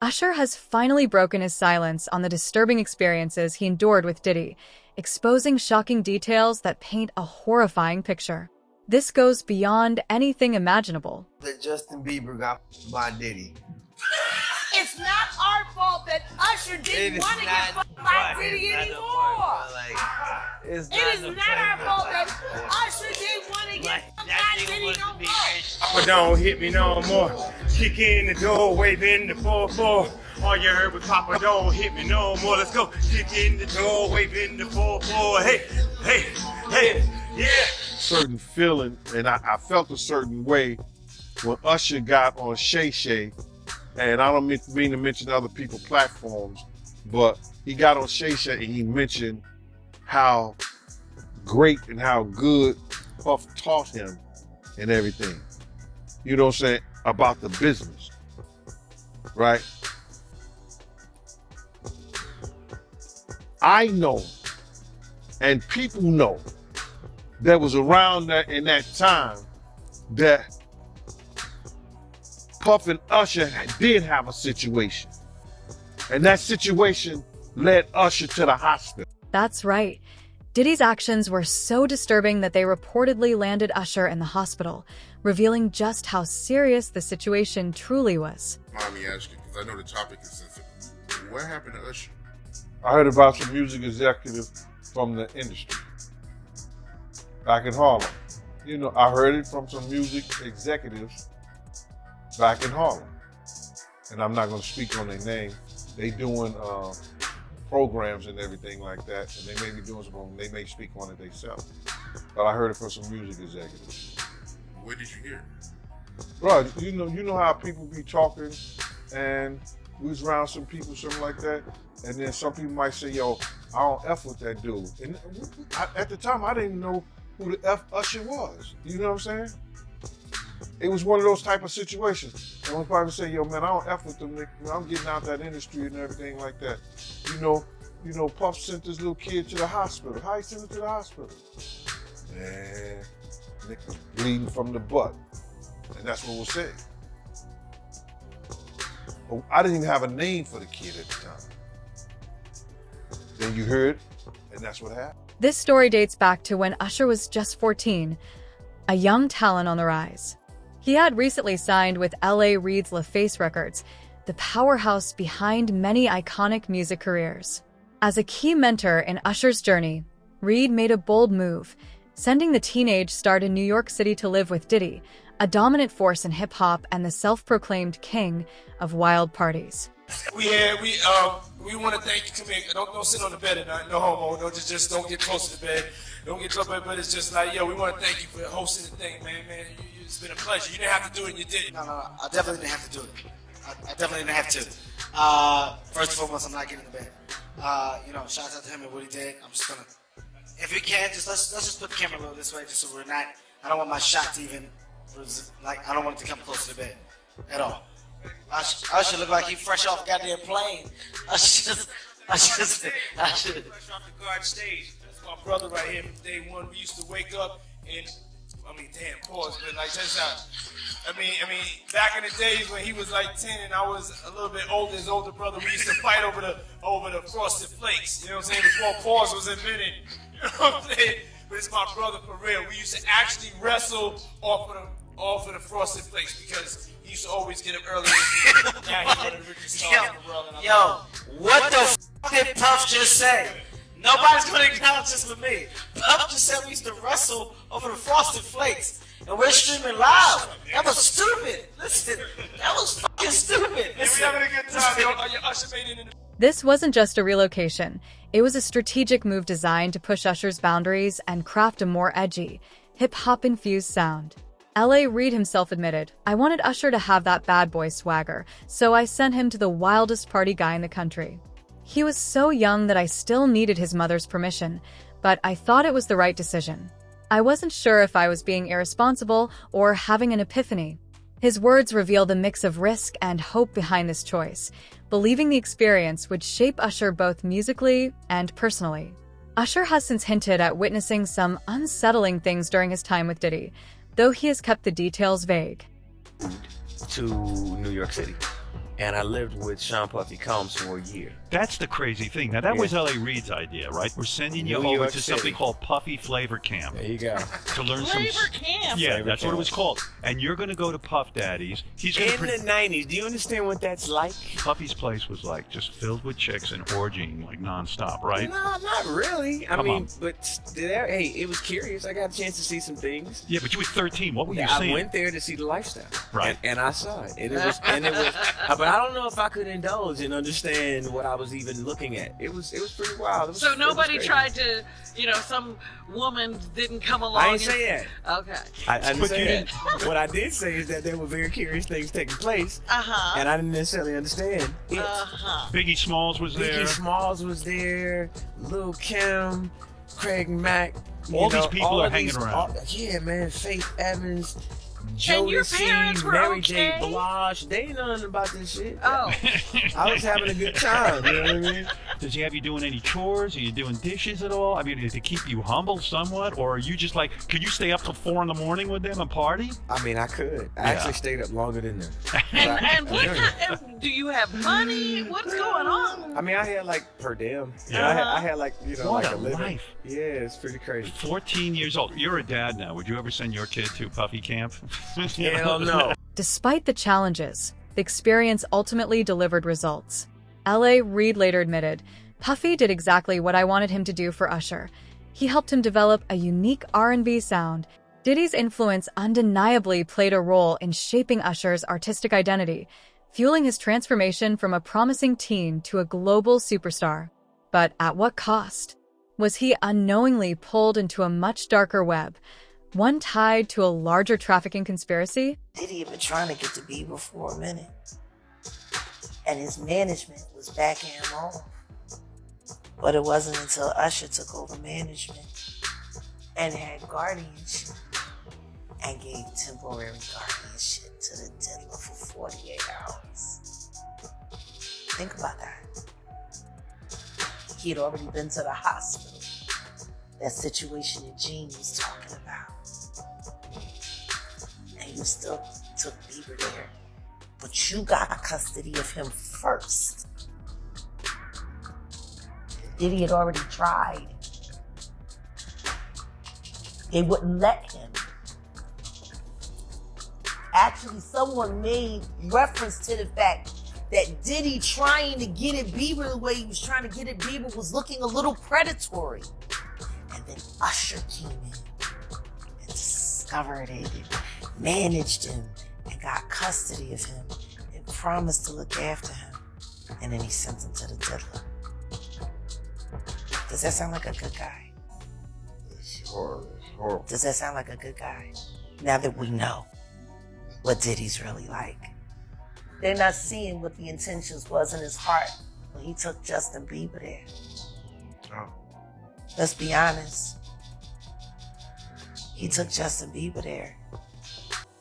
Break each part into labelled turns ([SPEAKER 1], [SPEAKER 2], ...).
[SPEAKER 1] Usher has finally broken his silence on the disturbing experiences he endured with Diddy, exposing shocking details that paint a horrifying picture. This goes beyond anything imaginable.
[SPEAKER 2] That Justin Bieber got by Diddy.
[SPEAKER 3] It's not our fault that Usher didn't want to get fucked by Diddy anymore. It is not our fault that Usher didn't want to get fucked by Diddy no more.
[SPEAKER 4] But don't hit me no more. Kick in the door, waving the 4-4. All you heard was Papa, don't hit me no more. Let's go. Kick in the door, waving the 4-4. Hey, hey, hey, yeah.
[SPEAKER 5] Certain feeling, and I felt a certain way when Usher got on Shay Shay, and I don't mean to mention other people's platforms, but he got on Shay Shay and he mentioned how great and how good Puff taught him and everything. You know what I'm saying? About the business, right? I know, and people know, that was around that in that time that Puff and Usher did have a situation. And that situation led Usher to the hospital.
[SPEAKER 1] That's right. Diddy's actions were so disturbing that they reportedly landed Usher in the hospital, revealing just how serious the situation truly was.
[SPEAKER 6] Mind me asking, because I know the topic is sensitive. What happened to Usher?
[SPEAKER 5] I heard about some music executive from the industry back in Harlem. You know, I heard it from some music executives back in Harlem. And I'm not going to speak on their name. They doing programs and everything like that, and they may be doing something, they may speak on it themselves. But I heard it from some music executives.
[SPEAKER 6] Where did you hear?
[SPEAKER 5] Bro, you know how people be talking, and we was around some people, something like that, and then some people might say, yo, I don't F with that dude. And at the time, I didn't know who the F Usher was. You know what I'm saying? It was one of those type of situations. And one probably say, yo, man, I don't F with them. I'm getting out that industry and everything like that. You know, Puff sent this little kid to the hospital. How he sent him to the hospital? Man, Nick was bleeding from the butt. And that's what was said. But I didn't even have a name for the kid at the time. Then you heard, and that's what happened.
[SPEAKER 1] This story dates back to when Usher was just 14, a young talent on the rise. He had recently signed with L.A. Reid's LaFace Records, the powerhouse behind many iconic music careers. As a key mentor in Usher's journey, Reid made a bold move, sending the teenage star to New York City to live with Diddy, a dominant force in hip-hop and the self-proclaimed king of wild parties.
[SPEAKER 7] We want to thank you. Come here. Don't sit on the bed at night. No homo. Don't just don't get close to the bed. Don't get close to the bed. But it's just like, yo, we want to thank you for hosting the thing, man. It's been a pleasure. You didn't have to do it, and you did.
[SPEAKER 3] No, I definitely didn't have to do it. I definitely didn't have to. First and foremost, I'm not getting in the bed. Shout out to him and what he did. I'm just gonna, if we can, let's just put the camera a little this way, just so we're not. I don't want my shot to even, I don't want it to come close to the bed at all. I should look like he fresh off a goddamn plane. I should.
[SPEAKER 7] Fresh off the guard stage. That's my brother right here from day one. We used to wake up and, pause, but like, check this out. Back in the days when he was like 10 and I was a little bit older, his older brother, we used to fight over the frosted flakes. You know what I'm saying? Before pause was invented. You know what I'm saying? But it's my brother for real. We used to actually wrestle off of the frosted flakes because he used to always get up early. Now he's one of the richest stars in the world.
[SPEAKER 3] Yo, what the f*** did Puff just say? Nobody's gonna acknowledge this with me. Puff just said we used to wrestle over the frosted flakes. And we're streaming live. That was stupid. Listen, that was fucking stupid.
[SPEAKER 7] We're having a good time. Your Usher made it in the...
[SPEAKER 1] This wasn't just a relocation. It was a strategic move designed to push Usher's boundaries and craft a more edgy, hip-hop-infused sound. L.A. Reid himself admitted, "I wanted Usher to have that bad boy swagger, so I sent him to the wildest party guy in the country. He was so young that I still needed his mother's permission, but I thought it was the right decision. I wasn't sure if I was being irresponsible or having an epiphany." His words reveal the mix of risk and hope behind this choice, believing the experience would shape Usher both musically and personally. Usher has since hinted at witnessing some unsettling things during his time with Diddy, though he has kept the details vague.
[SPEAKER 2] To New York City.
[SPEAKER 8] and I lived with Sean Puffy Combs for a year.
[SPEAKER 9] That's the crazy thing. Now, that was L.A. Reid's idea, right? We're sending you
[SPEAKER 8] New
[SPEAKER 9] over
[SPEAKER 8] York
[SPEAKER 9] to
[SPEAKER 8] City.
[SPEAKER 9] something called Puffy Flavor Camp.
[SPEAKER 8] There you go.
[SPEAKER 9] To learn
[SPEAKER 10] Flavor
[SPEAKER 9] some...
[SPEAKER 10] Camp?
[SPEAKER 9] Yeah,
[SPEAKER 8] Flavor
[SPEAKER 9] that's what it
[SPEAKER 8] Camp.
[SPEAKER 9] was called. And you're going to go to Puff Daddy's. He's going
[SPEAKER 8] In the 90s, do you understand what that's like?
[SPEAKER 9] Puffy's place was like just filled with chicks and orgying like nonstop, right?
[SPEAKER 8] No, not really. I
[SPEAKER 9] Come
[SPEAKER 8] mean,
[SPEAKER 9] on.
[SPEAKER 8] but there, hey, it was curious. I got a chance to see some things.
[SPEAKER 9] Yeah, but you were 13. What were you
[SPEAKER 8] I
[SPEAKER 9] seeing?
[SPEAKER 8] went there to see the lifestyle,
[SPEAKER 9] Right.
[SPEAKER 8] And I saw it, and it was, but I don't know if I could indulge and understand what I was even looking at. It was pretty wild. It was,
[SPEAKER 10] So nobody
[SPEAKER 8] it was crazy.
[SPEAKER 10] tried to, some woman didn't come along.
[SPEAKER 8] I didn't say that.
[SPEAKER 10] Okay.
[SPEAKER 8] I didn't
[SPEAKER 9] But
[SPEAKER 8] say
[SPEAKER 9] you
[SPEAKER 8] that. What I did say is that there were very curious things taking place,
[SPEAKER 10] Uh-huh.
[SPEAKER 8] and I didn't necessarily understand it.
[SPEAKER 10] Uh-huh.
[SPEAKER 9] Biggie Smalls was there.
[SPEAKER 8] Biggie Smalls was there, Lil Kim, Craig Mack.
[SPEAKER 9] All these people are hanging around.
[SPEAKER 8] Yeah, man, Faith Evans,
[SPEAKER 10] And your
[SPEAKER 8] Jodeci,
[SPEAKER 10] parents were
[SPEAKER 8] Mary
[SPEAKER 10] okay?
[SPEAKER 8] J. Blige. They ain't know nothing about this shit.
[SPEAKER 10] Oh.
[SPEAKER 8] I was having a good time, you know what I mean?
[SPEAKER 9] Does he have you doing any chores? Are you doing dishes at all? I mean, to keep you humble somewhat? Or are you just like, could you stay up till 4 in the morning with them and party?
[SPEAKER 8] I mean, I could. I actually stayed up longer than them.
[SPEAKER 10] And what kind, do you have money? What's going on?
[SPEAKER 8] I mean, I had like per diem.
[SPEAKER 9] Yeah.
[SPEAKER 8] I had like,
[SPEAKER 9] What
[SPEAKER 8] like
[SPEAKER 9] a
[SPEAKER 8] a living.
[SPEAKER 9] life.
[SPEAKER 8] Yeah, it's pretty crazy.
[SPEAKER 9] 14 years old. You're a dad now. Would you ever send your kid to Puffy Camp?
[SPEAKER 8] Hell no.
[SPEAKER 1] Despite the challenges, the experience ultimately delivered results. L.A. Reid later admitted, Puffy did exactly what I wanted him to do for Usher. He helped him develop a unique R&B sound. Diddy's influence undeniably played a role in shaping Usher's artistic identity, fueling his transformation from a promising teen to a global superstar. But at what cost? Was he unknowingly pulled into a much darker web, one tied to a larger trafficking conspiracy?
[SPEAKER 11] Diddy had been trying to get to Bieber for a minute, and his management was backing him off. But it wasn't until Usher took over management and had guardianship and gave temporary guardianship to the diddler for 48 hours. Think about that. He had already been to the hospital. That situation that Gene was talking about. And you still took Bieber there. But you got custody of him first. Diddy had already tried. They wouldn't let him. Actually, someone made reference to the fact that Diddy trying to get at Bieber the way he was trying to get at Bieber was looking a little predatory. And then Usher came in and discovered it and managed him and got custody of him and promised to look after him. And then he sent him to the diddler. Does that sound like a good guy?
[SPEAKER 5] It's horrible.
[SPEAKER 11] Does that sound like a good guy? Now that we know what Diddy's really like. They're not seeing what the intentions was in his heart when he took Justin Bieber there.
[SPEAKER 5] Oh.
[SPEAKER 11] Let's be honest. He took Justin Bieber there.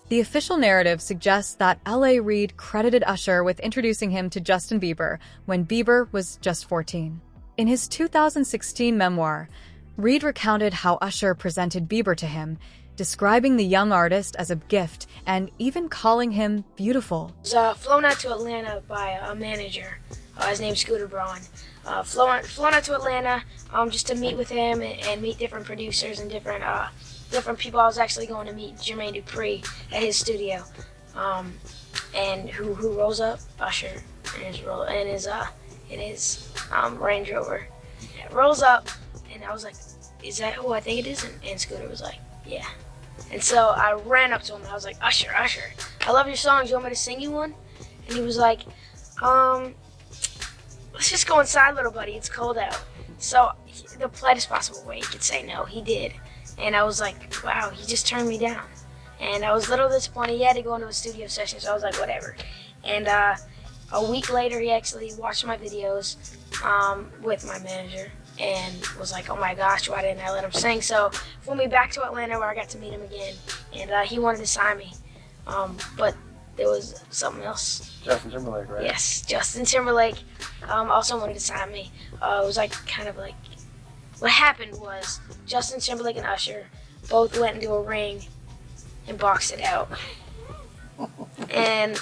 [SPEAKER 1] The official narrative suggests that L.A. Reid credited Usher with introducing him to Justin Bieber when Bieber was just 14. In his 2016 memoir, Reid recounted how Usher presented Bieber to him, describing the young artist as a gift and even calling him beautiful.
[SPEAKER 12] I was flown out to Atlanta by a manager. His name's Scooter Braun. Flown out to Atlanta just to meet with him and meet different producers and different people. I was actually going to meet Jermaine Dupri at his studio. And who rolls up? Usher in his Range Rover. Rolls up, and I was like, "Is that who I think it is?" And Scooter was like, "Yeah." And so I ran up to him and I was like, Usher, I love your songs. You want me to sing you one? And he was like, let's just go inside, little buddy. It's cold out. So the politest possible way he could say no, he did. And I was like, wow, he just turned me down. And I was a little disappointed. He had to go into a studio session, so I was like, whatever. And a week later, he actually watched my videos with my manager and was like, oh my gosh, why didn't I let him sing? So flew me back to Atlanta where I got to meet him again. And he wanted to sign me. But there was something else.
[SPEAKER 8] Justin Timberlake, right?
[SPEAKER 12] Yes, Justin Timberlake also wanted to sign me. It was like kind of like, what happened was Justin Timberlake and Usher both went into a ring and boxed it out. And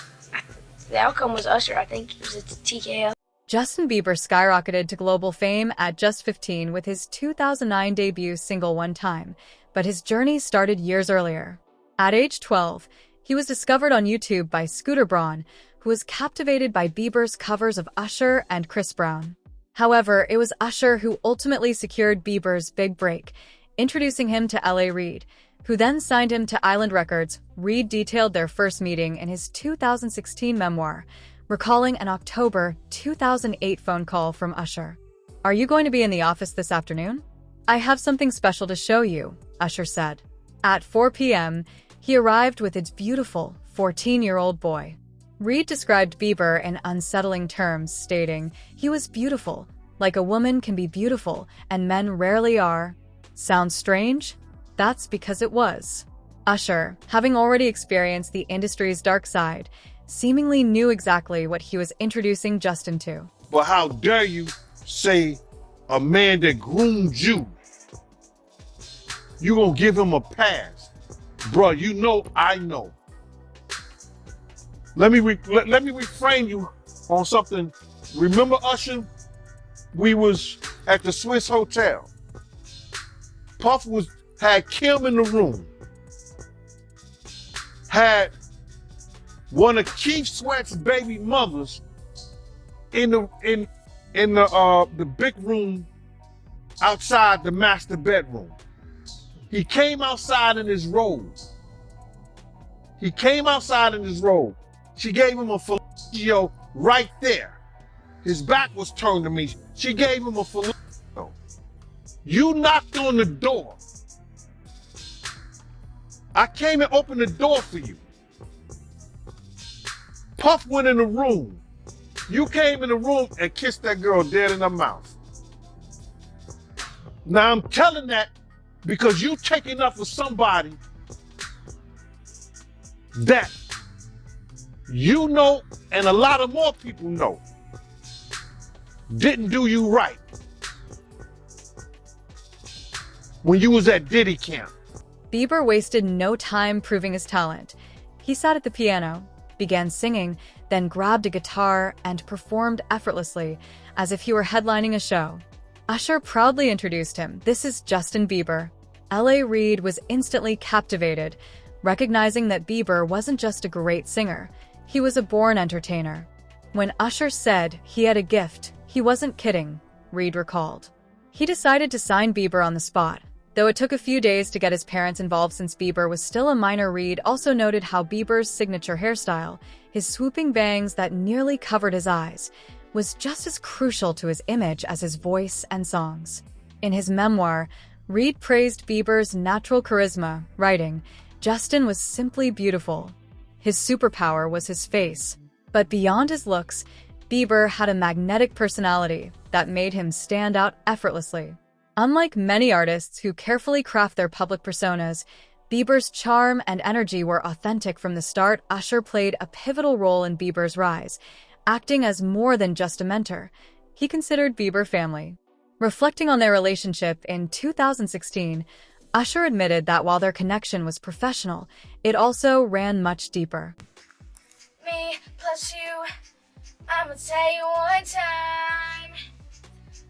[SPEAKER 12] the outcome was Usher. I think it was a TKO.
[SPEAKER 1] Justin Bieber skyrocketed to global fame at just 15 with his 2009 debut single One Time, but his journey started years earlier. At age 12, he was discovered on YouTube by Scooter Braun, who was captivated by Bieber's covers of Usher and Chris Brown. However, it was Usher who ultimately secured Bieber's big break, introducing him to L.A. Reid, who then signed him to Island Records. Reid detailed their first meeting in his 2016 memoir, recalling an October 2008 phone call from Usher. "Are you going to be in the office this afternoon? I have something special to show you," Usher said. At 4 p.m., he arrived with its beautiful 14-year-old boy. Reid described Bieber in unsettling terms, stating, "He was beautiful, like a woman can be beautiful, and men rarely are." Sounds strange? That's because it was. Usher, having already experienced the industry's dark side, seemingly knew exactly what he was introducing Justin to.
[SPEAKER 5] But how dare you say a man that groomed you, you gonna give him a pass? Bruh, you know I know. Let me reframe you on something. Remember Usher? We was at the Swiss Hotel. Puff had Kim in the room. Had one of Keith Sweat's baby mothers in the big room outside the master bedroom. He came outside in his robe. She gave him a fellatio right there. His back was turned to me. She gave him a fellatio. You knocked on the door. I came and opened the door for you. Puff went in the room. You came in the room and kissed that girl dead in her mouth. Now I'm telling that because you taking up for somebody that you know and a lot of more people know didn't do you right when you was at Diddy camp.
[SPEAKER 1] Bieber wasted no time proving his talent. He sat at the piano, began singing, then grabbed a guitar and performed effortlessly, as if he were headlining a show. Usher proudly introduced him. "This is Justin Bieber." L.A. Reid was instantly captivated, recognizing that Bieber wasn't just a great singer, he was a born entertainer. When Usher said he had a gift, he wasn't kidding, Reid recalled. He decided to sign Bieber on the spot, though it took a few days to get his parents involved since Bieber was still a minor. Reid also noted how Bieber's signature hairstyle, his swooping bangs that nearly covered his eyes, was just as crucial to his image as his voice and songs. In his memoir, Reid praised Bieber's natural charisma, writing, "Justin was simply beautiful. His superpower was his face. But beyond his looks, Bieber had a magnetic personality that made him stand out effortlessly." Unlike many artists who carefully craft their public personas, Bieber's charm and energy were authentic from the start. Usher played a pivotal role in Bieber's rise, acting as more than just a mentor. He considered Bieber family. Reflecting on their relationship in 2016, Usher admitted that while their connection was professional, it also ran much deeper.
[SPEAKER 12] Me plus you, I'ma tell you one time.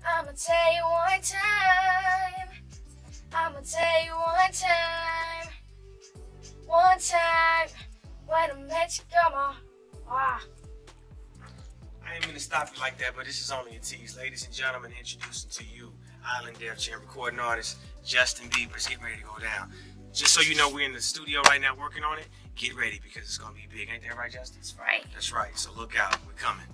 [SPEAKER 12] I'ma tell you one time. I'ma tell you one time. One time when I met you, come on. Wow.
[SPEAKER 8] I didn't mean to stop you like that, but this is only a tease. Ladies and gentlemen, introducing to you Island Def Jam recording artist Justin Bieber's getting ready to go down. Just so you know, we're in the studio right now working on it. Get ready because it's going to be big. Ain't that right, Justin?
[SPEAKER 12] That's right.
[SPEAKER 8] That's right. So look out. We're coming.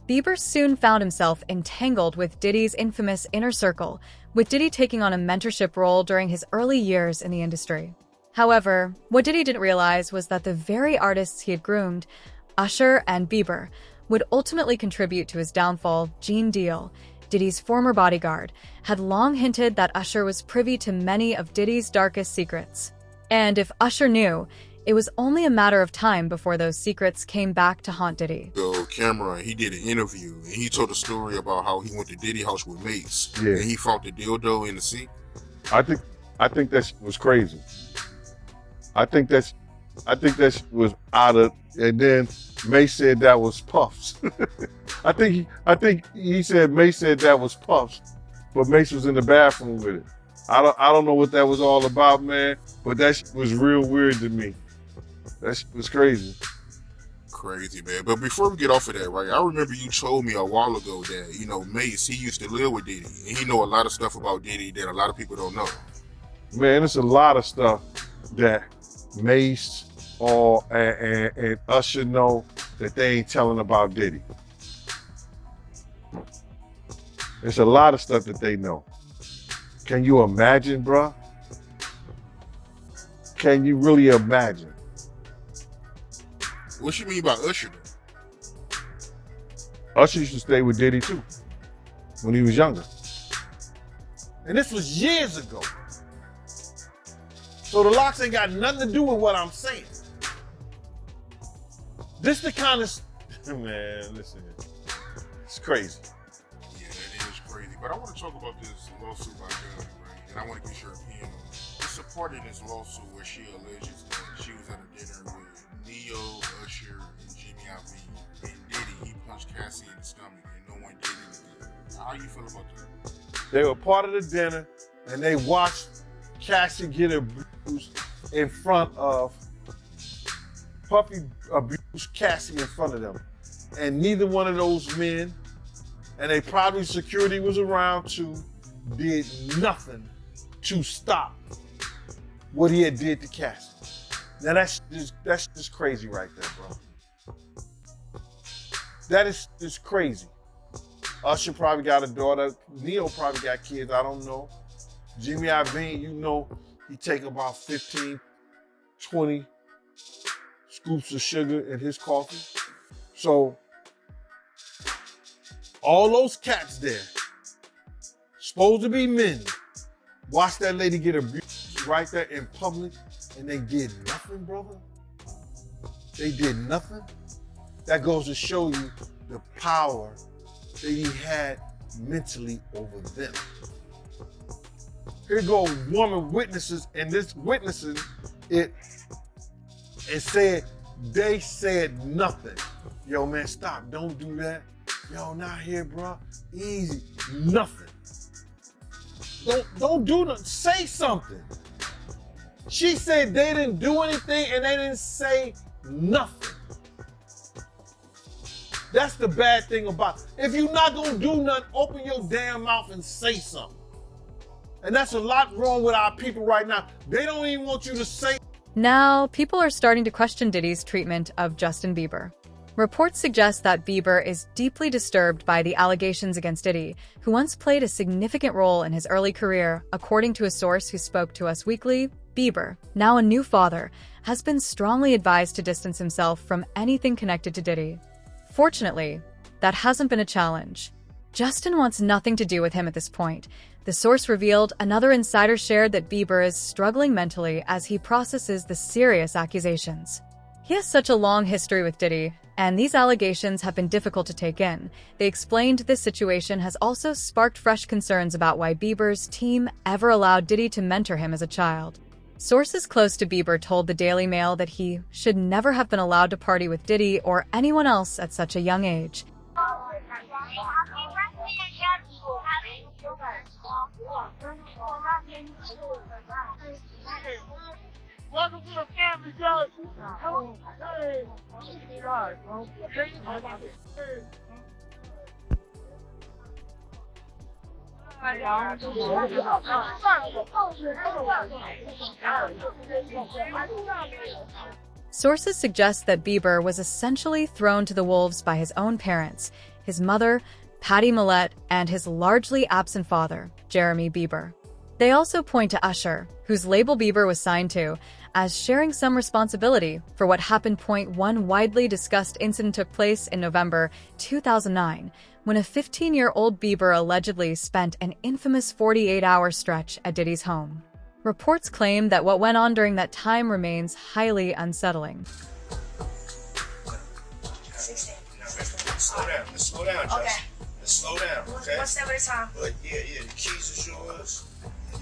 [SPEAKER 1] Bieber soon found himself entangled with Diddy's infamous inner circle, with Diddy taking on a mentorship role during his early years in the industry. However, what Diddy didn't realize was that the very artists he had groomed, Usher and Bieber, would ultimately contribute to his downfall. Gene Deal, Diddy's former bodyguard, had long hinted that Usher was privy to many of Diddy's darkest secrets. And if Usher knew, it was only a matter of time before those secrets came back to haunt Diddy.
[SPEAKER 6] The camera, he did an interview, and he told a story about how he went to Diddy house with mates,
[SPEAKER 5] Yeah.
[SPEAKER 6] and he fought the dildo in the sink.
[SPEAKER 5] I think that was crazy. I think that was out of, and then Mace said that was Puffs. I think he said Mace said that was Puffs, but Mace was in the bathroom with it. I don't know what that was all about, man, but that shit was real weird to me. That shit was crazy.
[SPEAKER 6] Crazy, man. But before we get off of that, right, I remember you told me a while ago that, you know, Mace, he used to live with Diddy, and he know a lot of stuff about Diddy that a lot of people don't know.
[SPEAKER 5] Man, there's a lot of stuff that Mace and Usher know that they ain't telling about Diddy. There's a lot of stuff that they know. Can you imagine, bruh? Can you really imagine?
[SPEAKER 6] What you mean by Usher then?
[SPEAKER 5] Usher used to stay with Diddy too, when he was younger. And this was years ago. So the locks ain't got nothing to do with what I'm saying. This the kind of, man, listen, it's crazy.
[SPEAKER 6] Yeah, that is crazy. But I want to talk about this lawsuit by Gunn, right? And I want to get your opinion on it. There's a part in this lawsuit where she alleges that she was at a dinner with Neo, Usher, and Jimmy Iovine, and Diddy, he punched Cassie in the stomach, and no one did anything. How you feel about that?
[SPEAKER 5] They were part of the dinner, and they watched Cassie get abused in front of Puffy abused Cassie in front of them. And neither one of those men, and they probably security was around too, did nothing to stop what he had did to Cassie. Now that's just crazy right there, bro. That is just crazy. Usher probably got a daughter. Neo probably got kids, I don't know. Jimmy Iovine, you know, he take about 15, 20 scoops of sugar in his coffee. So, all those cats there, supposed to be men, watch that lady get abused right there in public, and they did nothing, brother. They did nothing. That goes to show you the power that he had mentally over them. Here go a woman witnesses, and this witnesses it and said they said nothing. Yo, man, stop. Don't do that. Yo, not here, bro. Easy. Nothing. Don't do nothing. Say something. She said they didn't do anything and they didn't say nothing. That's the bad thing about it. If you're not gonna do nothing, open your damn mouth and say something. And that's a lot wrong with our people right now. They don't even want you to say.
[SPEAKER 1] Now, people are starting to question Diddy's treatment of Justin Bieber. Reports suggest that Bieber is deeply disturbed by the allegations against Diddy, who once played a significant role in his early career. According to a source who spoke to Us Weekly, Bieber, now a new father, has been strongly advised to distance himself from anything connected to Diddy. Fortunately, that hasn't been a challenge. Justin wants nothing to do with him at this point. The source revealed another insider shared that Bieber is struggling mentally as he processes the serious accusations. He has such a long history with Diddy, and these allegations have been difficult to take in. They explained this situation has also sparked fresh concerns about why Bieber's team ever allowed Diddy to mentor him as a child. Sources close to Bieber told the Daily Mail that he should never have been allowed to party with Diddy or anyone else at such a young age.
[SPEAKER 13] Welcome to the family, guys.
[SPEAKER 1] Sources suggest that Bieber was essentially thrown to the wolves by his own parents, his mother, Patty Millett, and his largely absent father, Jeremy Bieber. They also point to Usher, whose label Bieber was signed to, as sharing some responsibility for what happened. One widely discussed incident took place in November 2009, when a 15-year-old Bieber allegedly spent an infamous 48-hour stretch at Diddy's home. Reports claim that what went on during that time remains highly unsettling.
[SPEAKER 7] Slow down. Let's slow down, Justin.
[SPEAKER 12] Okay.
[SPEAKER 7] Let's slow down, okay?
[SPEAKER 12] One step at a time.
[SPEAKER 7] But yeah, the keys is yours. You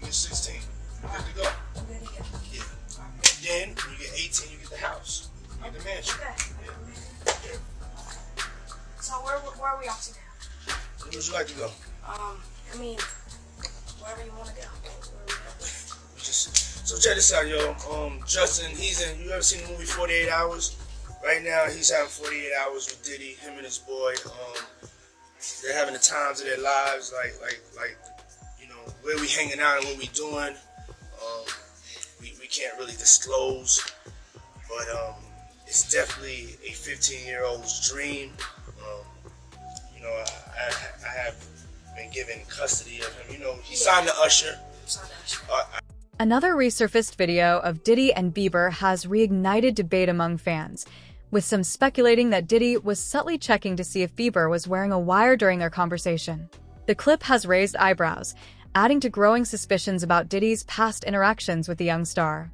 [SPEAKER 7] get 16. You're good to go.
[SPEAKER 12] I'm good to go.
[SPEAKER 7] Yeah. And then when you get 18, you get the house.
[SPEAKER 3] In the mansion.
[SPEAKER 12] Okay. So where are we off to now?
[SPEAKER 3] Where would you like to go?
[SPEAKER 12] I mean, wherever you want to go.
[SPEAKER 3] So check this out, yo. Justin, you ever seen the movie 48 Hours? Right now, he's having 48 hours with Diddy, him and his boy. They're having the times of their lives, like you know, where we hanging out and what we doing. We can't really disclose, but it's definitely a 15-year-old's dream. You know, I have been given custody of him. You know, he signed to Usher.
[SPEAKER 1] Another resurfaced video of Diddy and Bieber has reignited debate among fans, with some speculating that Diddy was subtly checking to see if Bieber was wearing a wire during their conversation. The clip has raised eyebrows, adding to growing suspicions about Diddy's past interactions with the young star.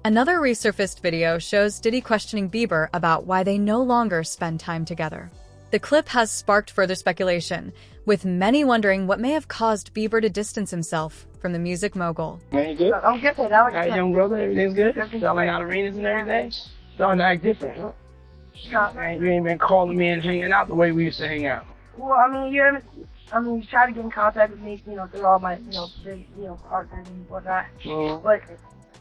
[SPEAKER 1] Another resurfaced video shows Diddy questioning Bieber about why they no longer spend time together. The clip has sparked further speculation, with many wondering what may have caused Bieber to distance himself from the music mogul.
[SPEAKER 14] Man, you good? I'm good. Got young brother, everything's good? Y'all like out arenas and everything? Starting to act different, huh? Man, you ain't been calling me and hanging out the way we used to hang out.
[SPEAKER 15] Well, I mean, you try to get in contact with me, through all my, big, partners and whatnot. But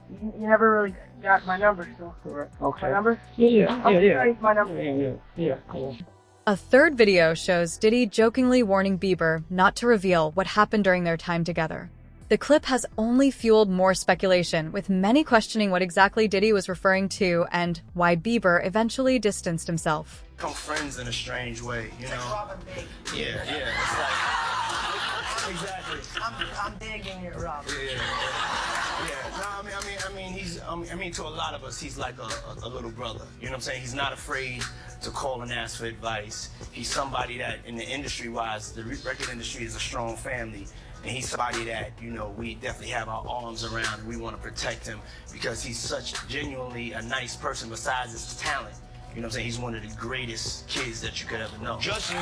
[SPEAKER 15] you never really got my number, so.
[SPEAKER 14] Okay.
[SPEAKER 15] My number?
[SPEAKER 14] Yeah.
[SPEAKER 15] My number.
[SPEAKER 14] Yeah, cool.
[SPEAKER 1] A third video shows Diddy jokingly warning Bieber not to reveal what happened during their time together. The clip has only fueled more speculation, with many questioning what exactly Diddy was referring to and why Bieber eventually distanced himself.
[SPEAKER 3] Become friends in a strange way, you know? Yeah. It's like, exactly.
[SPEAKER 15] I'm digging it, Robin.
[SPEAKER 3] Yeah. No, I mean, to a lot of us, he's like a little brother. You know what I'm saying? He's not afraid to call and ask for advice. He's somebody that, in the industry-wise, the record industry is a strong family. And he's somebody that, we definitely have our arms around and we want to protect him because he's such genuinely a nice person besides his talent. You know what I'm saying? He's one of the greatest kids that you could ever know. Justin,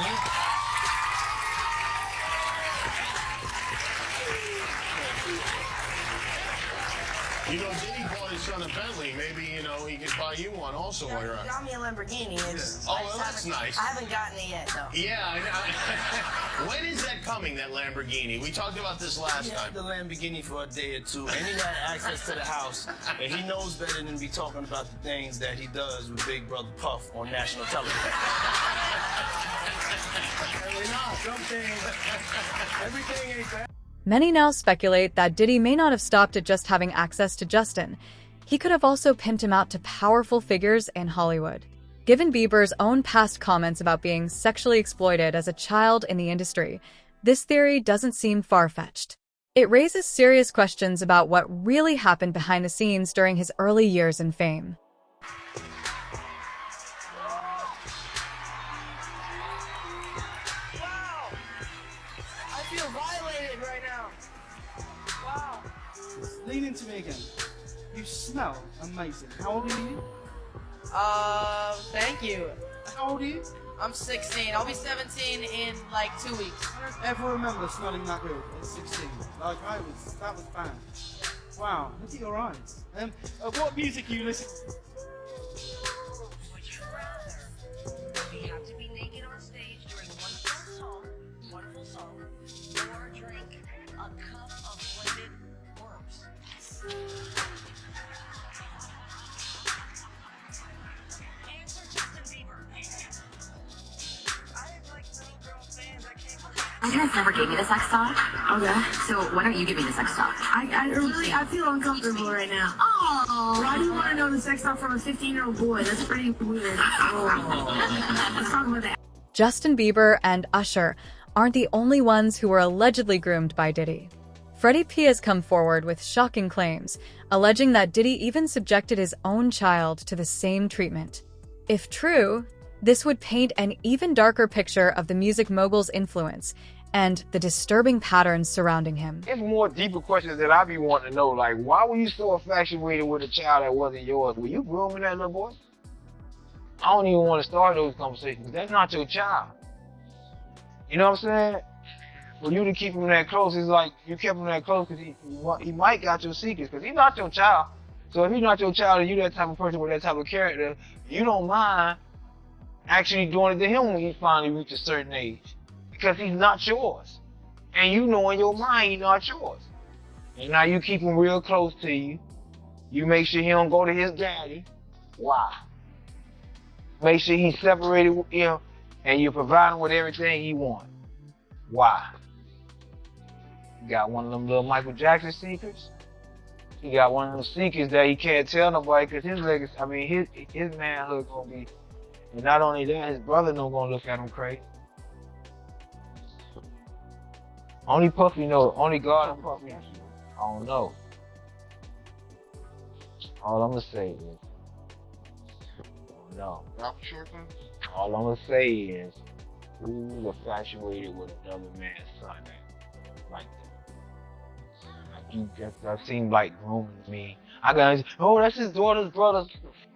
[SPEAKER 6] Diddy bought his son a Bentley. Maybe, he could buy you one also while you're out.
[SPEAKER 11] Got me a Lamborghini.
[SPEAKER 6] That's nice.
[SPEAKER 11] I haven't gotten it yet, though.
[SPEAKER 6] Yeah, I know. When is that coming, that Lamborghini? We talked about this last time.
[SPEAKER 3] He had the Lamborghini for a day or two, and he had access to the house, and he knows better than to be talking about the things that he does with Big Brother Puff on national television.
[SPEAKER 14] Everything ain't bad.
[SPEAKER 1] Many now speculate that Diddy may not have stopped at just having access to Justin. He could have also pimped him out to powerful figures in Hollywood. Given Bieber's own past comments about being sexually exploited as a child in the industry, this theory doesn't seem far-fetched. It raises serious questions about what really happened behind the scenes during his early years in fame.
[SPEAKER 14] Lean into me again. You smell amazing. How old are you?
[SPEAKER 16] Thank you.
[SPEAKER 14] How old are you?
[SPEAKER 16] I'm 16. I'll be 17 in like 2 weeks.
[SPEAKER 14] I don't ever remember smelling that good at 16. That was fine. Wow, look at your eyes. What music are you listening to?
[SPEAKER 17] Would you rather we have to be naked on stage during one wonderful song, or drink a cup of blended worms? Answer Justin Bieber. I have like little girl fans. I can't believe.
[SPEAKER 18] My parents never gave me the sex talk. Okay. So why don't you give me the sex talk?
[SPEAKER 19] I feel uncomfortable right now.
[SPEAKER 18] Oh.
[SPEAKER 19] Why do you want to know the sex talk from a 15-year-old boy? That's pretty weird. Let's talk about that.
[SPEAKER 1] Justin Bieber and Usher aren't the only ones who were allegedly groomed by Diddy. Freddie P has come forward with shocking claims, alleging that Diddy even subjected his own child to the same treatment. If true, this would paint an even darker picture of the music mogul's influence and the disturbing patterns surrounding him.
[SPEAKER 14] It's more deeper questions that I be wanting to know, like, why were you so infatuated with a child that wasn't yours? Were you grooming that little boy? I don't even want to start those conversations. That's not your child. You know what I'm saying? For you to keep him that close, it's like you kept him that close because he might got your secrets, because he's not your child. So if he's not your child and you that type of person with that type of character, you don't mind actually doing it to him when he finally reaches a certain age, because he's not yours. And you know in your mind he's not yours. And now you keep him real close to you. You make sure he don't go to his daddy. Why? Make sure he's separated with him and you're providing with everything he wants. Why? You got one of them little Michael Jackson secrets. He got one of those secrets that he can't tell nobody, because his legacy, I mean, his manhood gonna be, and not only that, his brother no gonna look at him crazy. Only Puffy knows, only God and Puffy knows. I don't know. All I'm gonna say is, no. All I'm gonna say is, who's infatuated with another man's son like that? That seemed like grooming me. I got, oh, that's his daughter's brother.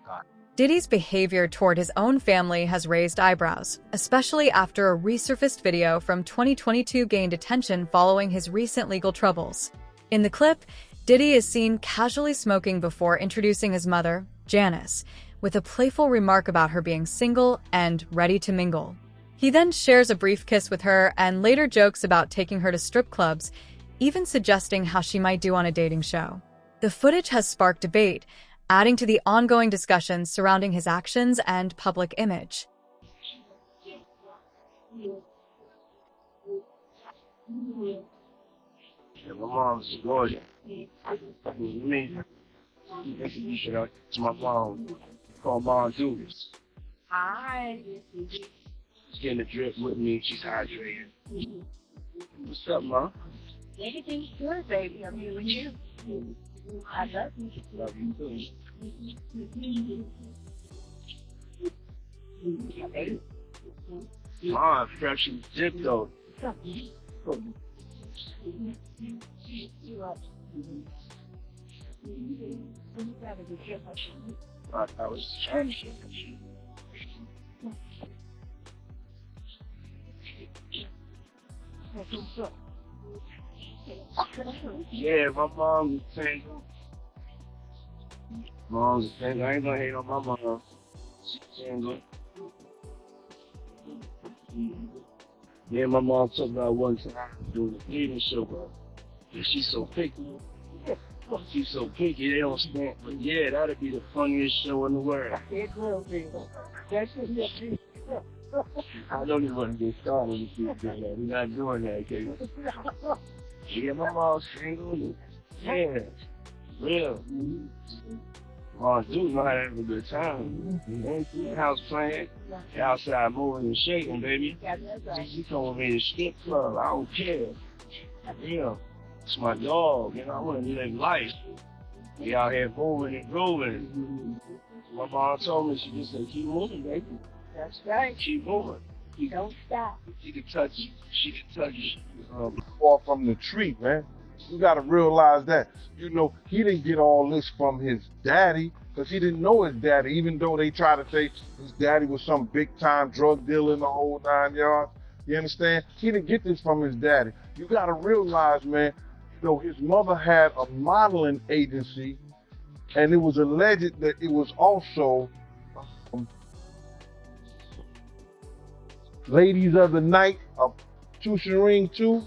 [SPEAKER 14] God.
[SPEAKER 1] Diddy's behavior toward his own family has raised eyebrows, especially after a resurfaced video from 2022 gained attention following his recent legal troubles. In the clip, Diddy is seen casually smoking before introducing his mother, Janice, with a playful remark about her being single and ready to mingle. He then shares a brief kiss with her and later jokes about taking her to strip clubs, even suggesting how she might do on a dating show. The footage has sparked debate, adding to the ongoing discussions surrounding his actions and public image.
[SPEAKER 14] Yeah, my mom's gorgeous. Me, it's my mom. Called Mom Julius.
[SPEAKER 15] Hi.
[SPEAKER 14] She's getting a drip with me. She's hydrated. What's up, Mom?
[SPEAKER 15] Everything's good, baby. I'm here with you. I love you.
[SPEAKER 14] Love you too. Mom, fresh and dip though. I was trying to get you. Yeah, my mom's a fan. Mom's a fan. I ain't gonna hate on my mom. She's single. Yeah, my mom talked about one time doing the dating show, bro. She's so picky. She's so picky, they don't stand. But yeah, that'd be the funniest show in the world.
[SPEAKER 15] It will be. That's what you do.
[SPEAKER 14] I don't even want to get started with you doing that. We're not doing that, cause yeah, my mom's single. Yeah, real. Mom do know how to have a good time. House playing, outside moving and shaking, baby. You told me to skip club, I don't care. Yeah, it's my dog, you know, I want to live life. We out here moving and grooving. My mom told me, she just said, keep moving, baby.
[SPEAKER 15] That's right.
[SPEAKER 14] Keep moving.
[SPEAKER 15] You don't stop.
[SPEAKER 14] She can touch
[SPEAKER 5] Fall from the tree, man. You gotta realize that. You know, he didn't get all this from his daddy, because he didn't know his daddy, even though they try to say his daddy was some big time drug dealer in the whole 9 yards. You understand? He didn't get this from his daddy. You gotta realize, man, you know, his mother had a modeling agency, and it was alleged that it was also ladies of the night of tutoring too,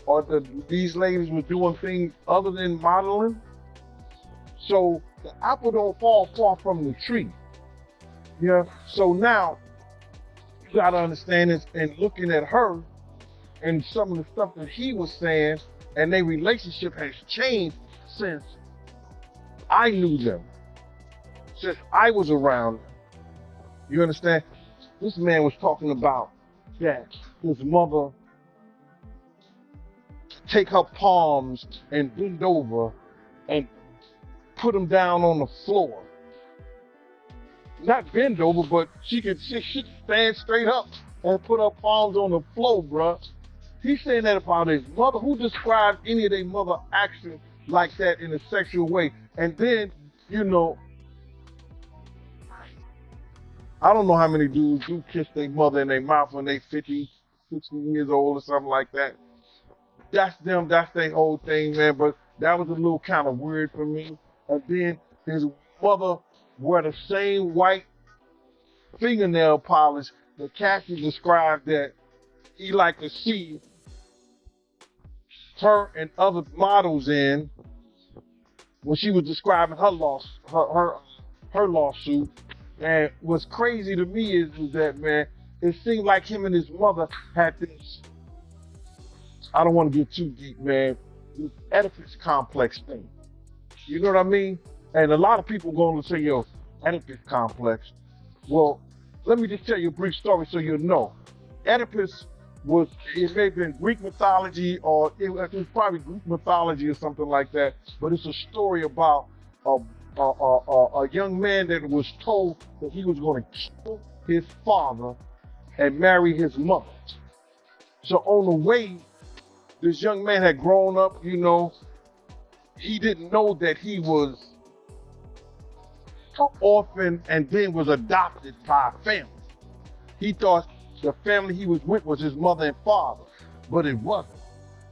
[SPEAKER 5] or these ladies were doing things other than modeling. So the apple don't fall far from the tree. Yeah. So now you gotta understand this, and looking at her and some of the stuff that he was saying, and their relationship has changed since I knew them, since I was around them. You understand? This man was talking about that his mother take her palms and bend over and put them down on the floor. Not bend over, but she could stand straight up and put her palms on the floor, bruh. He's saying that about his mother. Who describes any of their mother actions like that in a sexual way? And then, you know, I don't know how many dudes do kiss their mother in their mouth when they 50, 60 years old or something like that. That's them, that's their whole thing, man. But that was a little kind of weird for me. And then his mother wore the same white fingernail polish that Cassie described that he liked to see her and other models in when she was describing her lawsuit. And what's crazy to me is that, man, it seemed like him and his mother had this, I don't want to get too deep, man, this Oedipus complex thing. You know what I mean? And a lot of people going to say, yo, Oedipus complex. Well, let me just tell you a brief story so you'll know. Oedipus was, it may have been Greek mythology, or it was probably Greek mythology or something like that, but it's a story about a young man that was told that he was going to kill his father and marry his mother. So on the way, this young man had grown up, you know, he didn't know that he was an orphan and then was adopted by a family. He thought the family he was with was his mother and father, but it wasn't.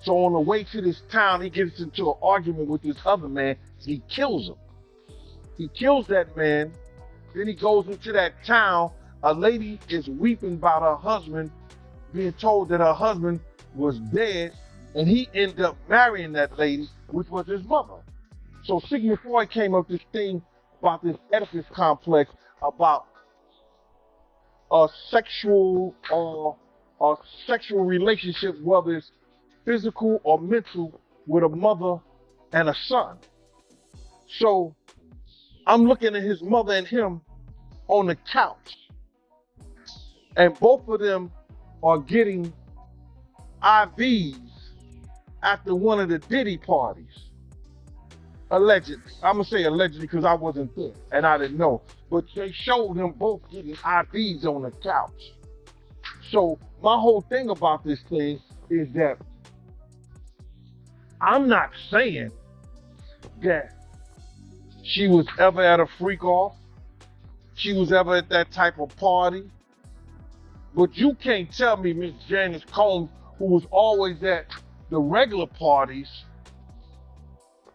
[SPEAKER 5] So on the way to this town, he gets into an argument with this other man. He kills him. He kills that man. Then he goes into that town. A lady is weeping about her husband, being told that her husband was dead, and he ended up marrying that lady, which was his mother. So Sigmund Freud came up with this thing about this Oedipus complex, about a sexual relationship, whether it's physical or mental, with a mother and a son. So I'm looking at his mother and him on the couch, and both of them are getting IVs after one of the Diddy parties. Allegedly. I'm gonna say allegedly because I wasn't there and I didn't know. But they showed them both getting IVs on the couch. So my whole thing about this thing is that I'm not saying that she was ever at a freak off. She was ever at that type of party. But you can't tell me Miss Janice Combs, who was always at the regular parties,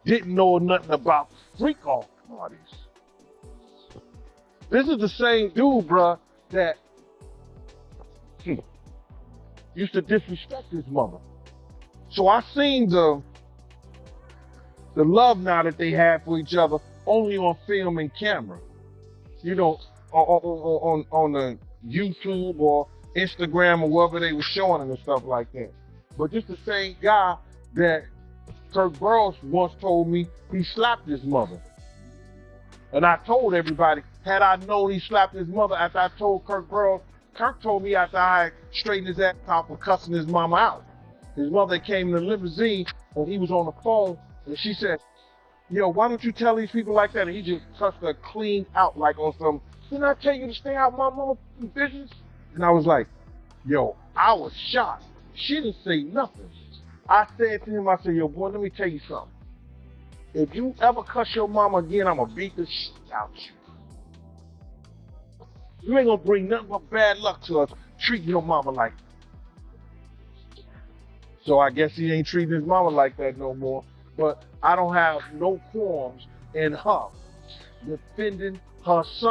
[SPEAKER 5] didn't know nothing about freak off parties. This is the same dude, bruh, that used to disrespect his mother. So I seen the love now that they have for each other only on film and camera. You know, on the YouTube or Instagram or wherever they were showing it and stuff like that. But this the same guy that Kirk Burrows once told me he slapped his mother. And I told everybody, had I known he slapped his mother after I told Kirk Burrows, Kirk told me after I straightened his ass out for cussing his mama out. His mother came in the limousine and he was on the phone and she said, yo, why don't you tell these people like that? And he just cussed her clean out like on some, didn't I tell you to stay out my mama's business? And I was like, yo, I was shocked. She didn't say nothing. I said to him, I said, yo, boy, let me tell you something. If you ever cuss your mama again, I'm gonna beat the shit out you. You ain't gonna bring nothing but bad luck to us treating your mama like that. So I guess he ain't treating his mama like that no more. But I don't have no qualms in her defending her son.